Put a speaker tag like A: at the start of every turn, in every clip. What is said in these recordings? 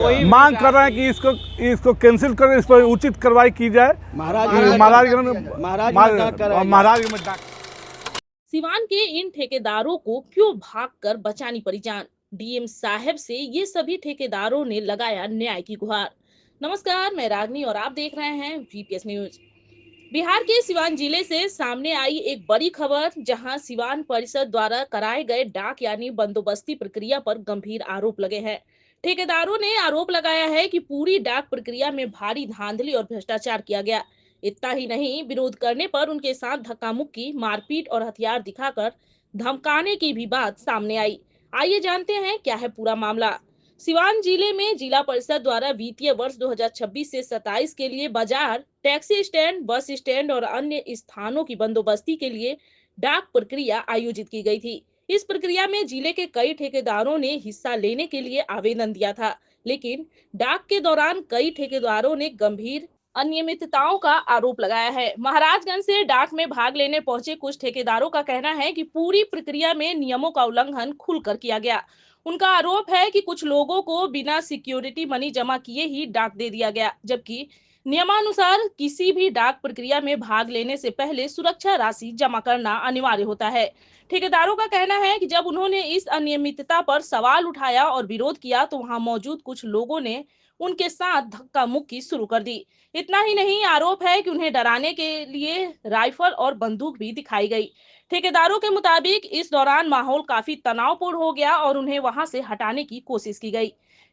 A: मांग कर रहे हैं कि इसको कैंसिल करें, इस पर उचित कार्रवाई की जाए। महाराजगंज में डाक।
B: सिवान के इन ठेकेदारों को क्यों भागकर बचानी पड़ी जान? डीएम साहब से ये सभी ठेकेदारों ने लगाया न्याय की गुहार। नमस्कार, मैं रागनी और आप देख रहे हैं वीपीएस न्यूज। बिहार के सिवान जिले से सामने आई एक बड़ी खबर, जहां सिवान परिषद द्वारा कराए गए डाक यानी बंदोबस्ती प्रक्रिया पर गंभीर आरोप लगे हैं। ठेकेदारों ने आरोप लगाया है कि पूरी डाक प्रक्रिया में भारी धांधली और भ्रष्टाचार किया गया। इतना ही नहीं, विरोध करने पर उनके साथ धक्का मुक्की, मारपीट और हथियार दिखाकर धमकाने की भी बात सामने आई। आइए जानते हैं क्या है पूरा मामला। सिवान जिले में जिला परिषद द्वारा वित्तीय वर्ष 2026 से 27 के लिए बाजार, टैक्सी स्टैंड, बस स्टैंड और अन्य स्थानों की बंदोबस्ती के लिए डाक प्रक्रिया आयोजित की गई थी। इस प्रक्रिया में जिले के कई ठेकेदारों ने हिस्सा लेने के लिए आवेदन दिया था, लेकिन डाक के दौरान कई ठेकेदारों ने गंभीर अनियमितताओं का आरोप लगाया है। महाराजगंज से डाक में भाग लेने पहुंचे कुछ ठेकेदारों का कहना है कि पूरी प्रक्रिया में नियमों का उल्लंघन खुलकर किया गया। उनका आरोप है कि कुछ लोगों को बिना सिक्योरिटी मनी जमा किए ही डाक दे दिया गया, जबकि नियमानुसार किसी भी डाक प्रक्रिया में भाग लेने से पहले सुरक्षा राशि जमा करना अनिवार्य होता है। ठेकेदारों का कहना है कि जब उन्होंने इस अनियमितता पर सवाल उठाया और विरोध किया तो वहां मौजूद कुछ लोगों ने उनके साथ धक्का मुक्की शुरू कर दी। इतना ही नहीं, आरोप है कि उन्हें डराने के लिए राइफल और बंदूक भी दिखाई गई। ठेकेदारों के मुताबिक इस दौरान माहौल काफी तनावपूर्ण हो गया और उन्हें वहां से हटाने की कोशिश की गई।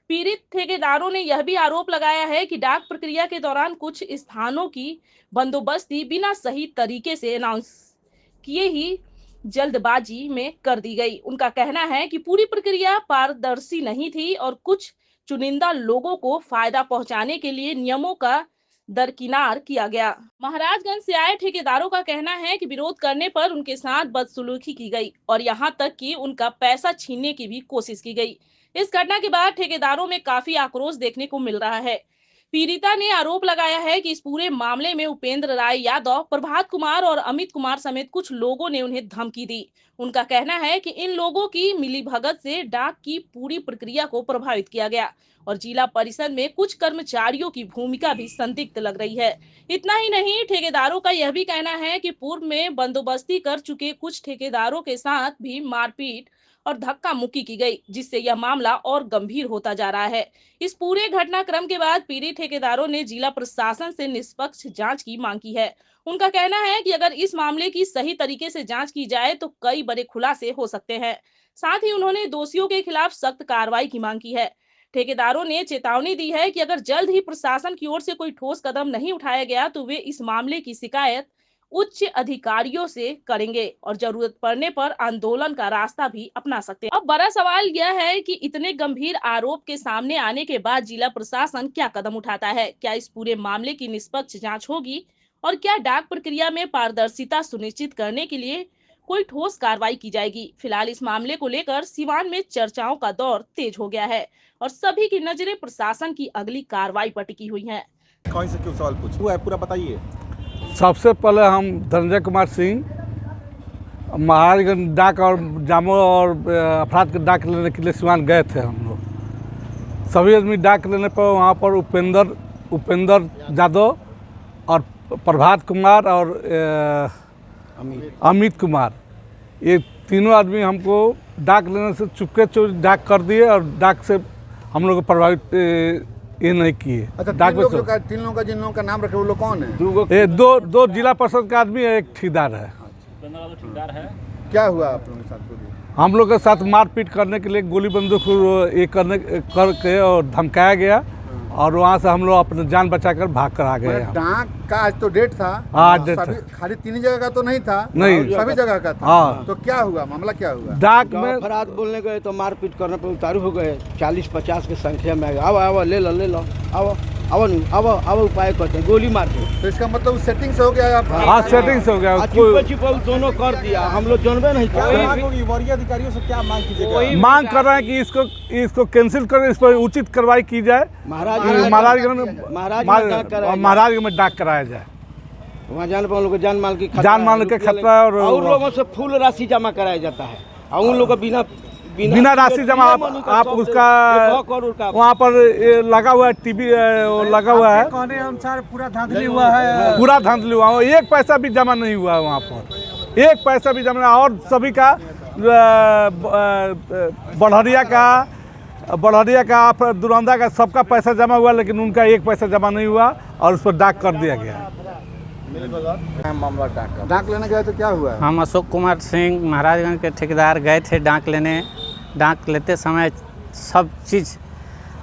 B: पीड़ित ठेकेदारों ने यह भी आरोप लगाया है कि डाक प्रक्रिया के दौरान कुछ स्थानों की बंदोबस्ती बिना सही तरीके से अनाउंस किए ही जल्दबाजी में कर दी गई। उनका कहना है कि पूरी प्रक्रिया पारदर्शी नहीं थी और कुछ चुनिंदा लोगों को फायदा पहुंचाने के लिए नियमों का दरकिनार किया गया। महाराजगंज से आए ठेकेदारों का कहना है कि विरोध करने पर उनके साथ बदसलूकी की गई और यहां तक कि उनका पैसा छीनने की भी कोशिश की गई। इस घटना के बाद ठेकेदारों में काफी आक्रोश देखने को मिल रहा है। पीड़िता ने आरोप लगाया है कि इस पूरे मामले में उपेंद्र राय यादव, प्रभात कुमार और अमित कुमार समेत कुछ लोगों ने उन्हें धमकी दी। उनका कहना है कि इन लोगों की मिलीभगत से डाक की पूरी प्रक्रिया को प्रभावित किया गया और जिला परिषद में कुछ कर्मचारियों की भूमिका भी संदिग्ध लग रही है। इतना ही नहीं, ठेकेदारों का यह भी कहना है कि पूर्व में बंदोबस्ती कर चुके कुछ ठेकेदारों के साथ भी मारपीट और धक्का मुक्की की गई, जिससे यह मामला और गंभीर होता जा रहा है। इस पूरे घटनाक्रम के बाद पीड़ित ठेकेदारों ने जिला प्रशासन से निष्पक्ष जांच की मांग की है। उनका कहना है कि अगर इस मामले की सही तरीके से जांच की जाए तो कई बड़े खुलासे हो सकते हैं। साथ ही उन्होंने दोषियों के खिलाफ सख्त कार्रवाई की मांग की है। ठेकेदारों ने चेतावनी दी है कि अगर जल्द ही प्रशासन की ओर से कोई ठोस कदम नहीं उठाया गया तो वे इस मामले की शिकायत उच्च अधिकारियों से करेंगे और जरूरत पड़ने पर आंदोलन का रास्ता भी अपना सकते हैं। अब बड़ा सवाल यह है कि इतने गंभीर आरोप के सामने आने के बाद जिला प्रशासन क्या कदम उठाता है? क्या इस पूरे मामले की निष्पक्ष जांच होगी और क्या डाक प्रक्रिया में पारदर्शिता सुनिश्चित करने के लिए कोई ठोस कार्रवाई की जाएगी? फिलहाल इस मामले को लेकर सिवान में चर्चाओं का दौर तेज हो गया है और सभी की नजरें प्रशासन की अगली कार्रवाई पर टिकी हुई हैं।
C: कौन से क्यों सवाल पूछा है, पूरा बताइए।
A: सबसे पहले हम धनंजय कुमार सिंह महाराजगंज डाक और जामो और अफराद के डाक लेने के लिए सिवान गए थे। हम लोग सभी आदमी डाक लेने पर वहाँ पर उपेंद्र यादव और प्रभात कुमार और अमित कुमार, ये तीनों आदमी हमको डाक लेने से चुपके चोरी डाक कर दिए और डाक से हम लोग को प्रभावित ये नहीं किए।
C: अच्छा, तीन लोगों का जिन लोगों का नाम रखे वो लोग कौन है?
A: दो जिला परिषद का आदमी है, एक ठेकेदार है।
C: क्या हुआ आप लोगों के साथ?
A: हम लोग के साथ मारपीट करने के लिए गोली बंदूक ये करके और धमकाया गया और वहाँ से हम लोग अपने जान बचाकर भाग कर आ गए।
C: डाक का आज तो डेट था।
A: हाँ, डेट था।
C: खाली तीन जगह का तो नहीं था,
A: नहीं
C: सभी जगह का था।
A: हाँ।
C: तो क्या हुआ, मामला क्या हुआ?
A: डाक में
D: अपराध बोलने गए तो मारपीट करने पर उतारू हो गए। 40-50 की संख्या में आओ ले लो आओ उपाय करते हैं, गोली मार दो।
C: तो इसका मतलब सेटिंग से हो गया?
A: हाँ, सेटिंग से हो गया।
D: छिपल दोनों कर दिया, हम लोग जानबे नहीं किया।
C: वरीय अधिकारियों से क्या मांग कीजिएगा?
A: मांग कर रहे हैं कि इसको कैंसिल करें, इस पर उचित कार्रवाई की जाए। महाराजगंज में डाक कराया जाए।
D: वहाँ जाने पर उन लोग को जान माल की
A: खतरा है और
D: लोगों से फुल राशि जमा कराया जाता है और उन लोग को बिना
A: बिना राशि जमा आप उसका वहाँ पर लगा हुआ है टीवी लगा हुआ है,
E: कहने अनुसार पूरा धांधली हुआ है।
A: पूरा धांधली हुआ है, एक पैसा भी जमा नहीं हुआ है वहाँ पर, एक पैसा भी जमा नहीं। और सभी का बढ़िया का दुरंदा का सबका पैसा जमा हुआ, लेकिन उनका एक पैसा जमा नहीं हुआ और उस पर डाक कर दिया गया।
C: मामला डाक लेने गए तो क्या हुआ?
F: हम अशोक कुमार सिंह महाराजगंज के ठेकेदार गए थे डाक लेने। डाक लेते समय सब चीज़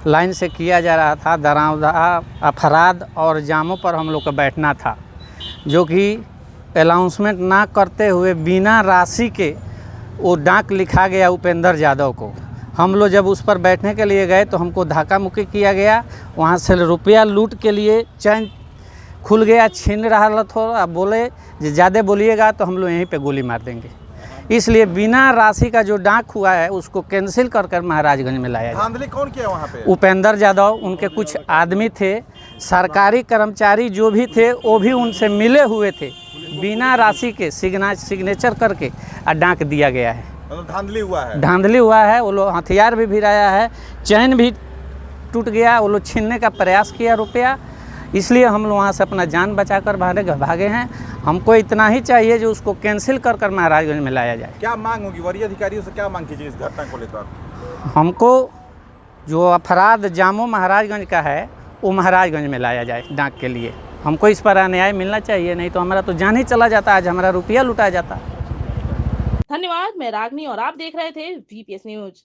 F: लाइन से किया जा रहा था। दरामदा अफराद और जामों पर हम लोग का बैठना था, जो कि अनाउंसमेंट ना करते हुए बिना राशि के वो डाक लिखा गया उपेंद्र यादव को। हम लोग जब उस पर बैठने के लिए गए तो हमको धक्का मुक्की किया गया, वहाँ से रुपया लूट के लिए चैन खुल गया, छीन रहा थोड़ा, बोले ज़्यादा बोलिएगा तो हम लोग यहीं पे गोली मार देंगे। इसलिए बिना राशि का जो डाक हुआ है उसको कैंसिल कर महाराजगंज में लाया।
C: धांधली कौन किया वहाँ पे?
F: उपेंद्र यादव, उनके कुछ आदमी थे, सरकारी कर्मचारी जो भी थे वो भी उनसे मिले हुए थे। बिना राशि के सिग्नेचर करके डाक दिया गया है।
C: मतलब धांधली हुआ है? धांधली
F: हुआ है। वो लोग हथियार भी भिराया है, चैन भी टूट गया, वो लोग छीनने का प्रयास किया रुपया। इसलिए हम लोग वहाँ से अपना जान बचाकर भागे हैं। हमको इतना ही चाहिए जो उसको कैंसिल कर महाराजगंज में लाया जाए।
C: क्या मांग होगी वरीय अधिकारियों से, क्या मांग कीजिए इस घटना को लेकर?
F: हमको जो अपराध जामो महाराजगंज का है वो महाराजगंज में लाया जाए डाक के लिए। हमको इस पर न्याय मिलना चाहिए, नहीं तो हमारा तो जान ही चला जाता, आज हमारा रुपया लुटा जाता।
B: धन्यवाद। मैं रागनी और आप देख रहे थे VPS न्यूज।